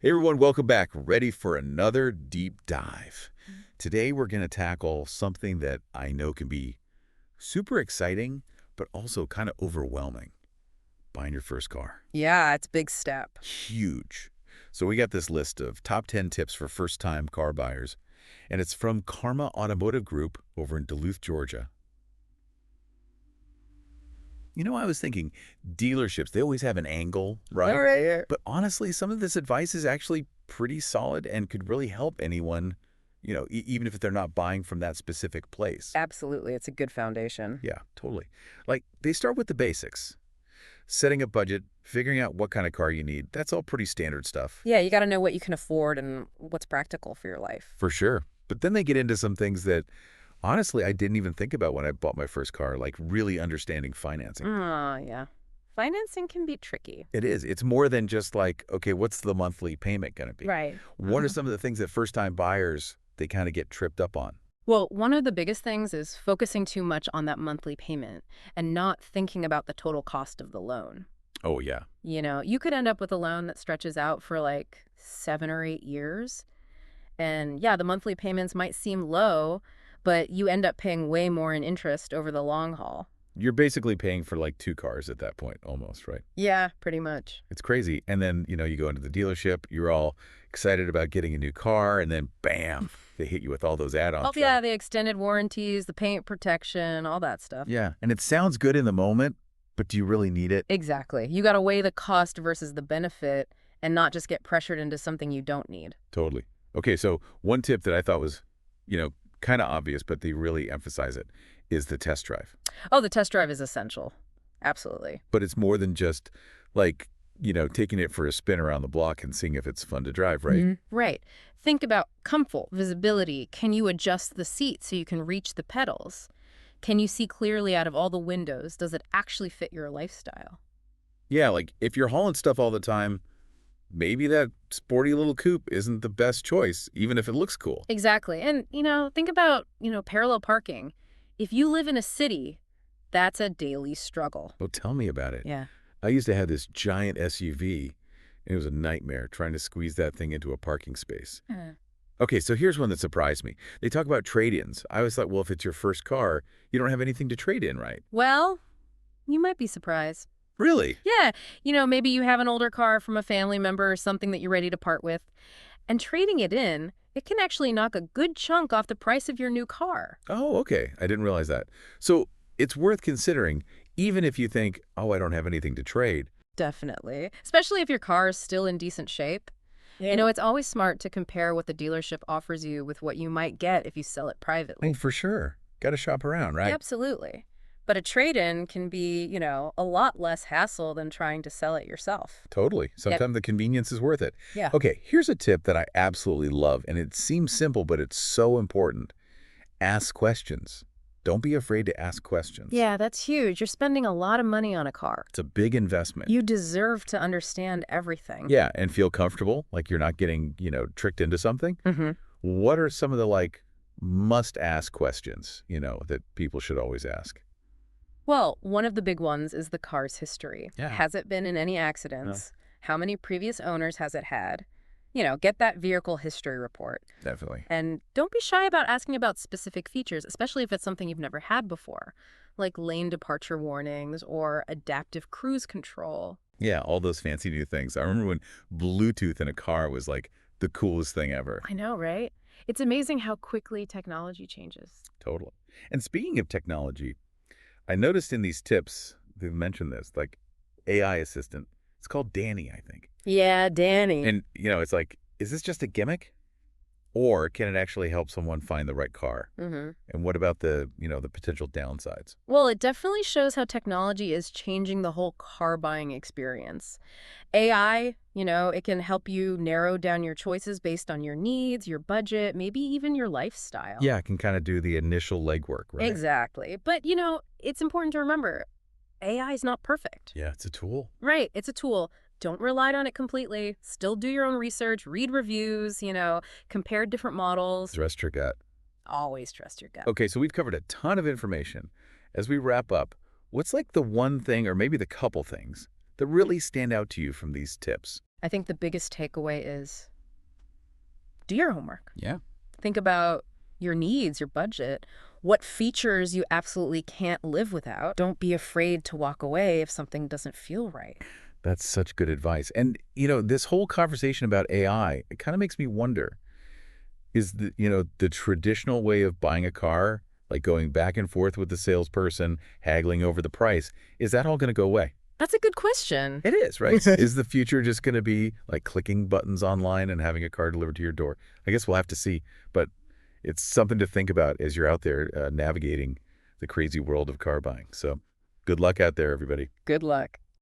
Hey everyone, welcome back. Ready for another deep dive. Today we're going to tackle something that I know can be super exciting, but also kind of overwhelming. Buying your first car. Yeah, it's a big step. Huge. So we got this list of top 10 tips for first-time car buyers, and it's from Carma Automotive Group over in Duluth, Georgia. I was thinking dealerships, they always have an angle, All right? right. But honestly, some of this advice is actually pretty solid and could really help anyone, even if they're not buying from that specific place. Absolutely. It's a good foundation. Yeah, totally. Like, they start with the basics. Setting a budget, figuring out what kind of car you need. That's all pretty standard stuff. Yeah, you got to know what you can afford and what's practical for your life. For sure. But then they get into some things that, honestly, I didn't even think about when I bought my first car, like really understanding financing. Oh, yeah. Financing can be tricky. It is. It's more than just like, okay, what's the monthly payment going to be? Right. What are some of the things that first-time buyers, they kind of get tripped up on? Well, one of the biggest things is focusing too much on that monthly payment and not thinking about the total cost of the loan. Oh, yeah. You could end up with a loan that stretches out for like 7 or 8 years. And yeah, the monthly payments might seem low, but you end up paying way more in interest over the long haul. You're basically paying for like two cars at that point, almost, right? Yeah, pretty much. It's crazy. And then, you go into the dealership, you're all excited about getting a new car, and then bam, they hit you with all those add-ons. Oh, yeah, the extended warranties, the paint protection, all that stuff. Yeah. And it sounds good in the moment, but do you really need it? Exactly. You got to weigh the cost versus the benefit and not just get pressured into something you don't need. Totally. Okay, so one tip that I thought was, kind of obvious, but they really emphasize it, is the test drive. Oh, the test drive is essential. Absolutely. But it's more than just like, taking it for a spin around the block and seeing if it's fun to drive, right? Right. Think about comfort, visibility. Can you adjust the seat so you can reach the pedals? Can you see clearly out of all the windows? Does it actually fit your lifestyle? Yeah, like if you're hauling stuff all the time, maybe that sporty little coupe isn't the best choice, even if it looks cool. Exactly. And, think about, parallel parking. If you live in a city, that's a daily struggle. Oh, tell me about it. Yeah. I used to have this giant SUV, and it was a nightmare trying to squeeze that thing into a parking space. Okay, so here's one that surprised me. They talk about trade-ins. I was like, well, if it's your first car, you don't have anything to trade in, right? Well, you might be surprised. Really? Yeah, maybe you have an older car from a family member or something that you're ready to part with. And trading it in, it can actually knock a good chunk off the price of your new car. Oh, okay. I didn't realize that. So it's worth considering, even if you think, oh, I don't have anything to trade. Definitely. Especially if your car is still in decent shape. Yeah. It's always smart to compare what the dealership offers you with what you might get if you sell it privately. Oh, for sure. Got to shop around, right? Absolutely. But a trade-in can be, a lot less hassle than trying to sell it yourself. Totally. Sometimes the convenience is worth it. Yeah. Okay, here's a tip that I absolutely love, and it seems simple, but it's so important. Ask questions. Don't be afraid to ask questions. Yeah, that's huge. You're spending a lot of money on a car. It's a big investment. You deserve to understand everything. Yeah, and feel comfortable, like you're not getting, tricked into something. Mm-hmm. What are some of the, must-ask questions, that people should always ask? Well, one of the big ones is the car's history. Yeah. Has it been in any accidents? How many previous owners has it had? Get that vehicle history report. Definitely. And don't be shy about asking about specific features, especially if it's something you've never had before, like lane departure warnings or adaptive cruise control. Yeah, all those fancy new things. I remember when Bluetooth in a car was like the coolest thing ever. I know, right? It's amazing how quickly technology changes. Totally. And speaking of technology, I noticed in these tips, they've mentioned this, like AI assistant. It's called Danny, I think. Yeah, Danny. And, it's like, is this just a gimmick? Or can it actually help someone find the right car? Mm-hmm. And what about the potential downsides? Well, it definitely shows how technology is changing the whole car buying experience. AI, it can help you narrow down your choices based on your needs, your budget, maybe even your lifestyle. Yeah, it can kind of do the initial legwork, right? Exactly. But, it's important to remember, AI is not perfect. Yeah, it's a tool. Right. It's a tool. Don't rely on it completely. Still do your own research, read reviews, compare different models. Trust your gut. Always trust your gut. Okay, so we've covered a ton of information. As we wrap up, what's like the one thing or maybe the couple things that really stand out to you from these tips? I think the biggest takeaway is do your homework. Yeah. Think about your needs, your budget, what features you absolutely can't live without. Don't be afraid to walk away if something doesn't feel right. That's such good advice. And, this whole conversation about AI, it kind of makes me wonder, is the traditional way of buying a car, like going back and forth with the salesperson, haggling over the price, is that all going to go away? That's a good question. It is, right? Is the future just going to be like clicking buttons online and having a car delivered to your door? I guess we'll have to see, but it's something to think about as you're out there navigating the crazy world of car buying. So good luck out there, everybody. Good luck.